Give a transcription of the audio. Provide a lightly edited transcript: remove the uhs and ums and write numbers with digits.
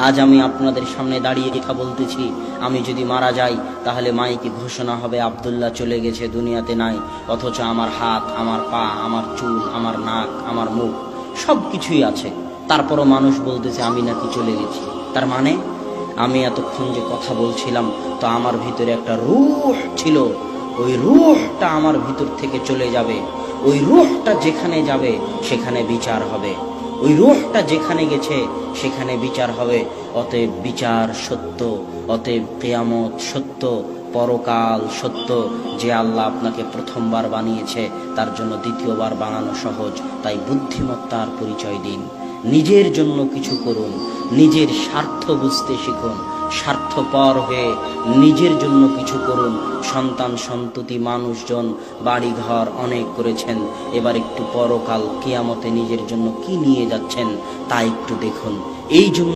আজ আমি আপনাদের সামনে দাঁড়িয়ে কথা বলতেছি, আমি যদি মারা যাই তাহলে মাইকে ঘোষণা হবে আব্দুল্লাহ চলে গেছে, দুনিয়াতে নাই। অথচ আমার হাত, আমার পা, আমার চুল, আমার নাক, আমার মুখ সব কিছুই আছে। তারপরও মানুষ বলতেছে আমি নাকি চলে গেছি। তার মানে আমি এতক্ষণ যে কথা বলছিলাম, তো আমার ভিতরে একটা রূহ ছিল, ওই রূহটা আমার ভিতর থেকে চলে যাবে। ওই রূহটা যেখানে যাবে সেখানে বিচার হবে। ওই রূহটা যেখানে গেছে সেখানে বিচার হবে। অতএব বিচার সত্য, অতএব কিয়ামত সত্য, পরকাল সত্য। যে আল্লাহ আপনাকে প্রথমবার বানিয়েছে তার জন্য দ্বিতীয়বার বানানো সহজ। তাই বুদ্ধিমত্তার পরিচয় দিন, নিজের জন্য কিছু করুন, নিজের স্বার্থ বুঝতে শিখুন, স্বার্থপর হয়ে নিজের জন্য কিছু করুন। সন্তান সন্ততি মানুষজন বাড়িঘর অনেক করেছেন, এবার একটু পরকাল কিয়ামতে নিজের জন্য কি নিয়ে যাচ্ছেন তা একটু দেখুন। এই জন্য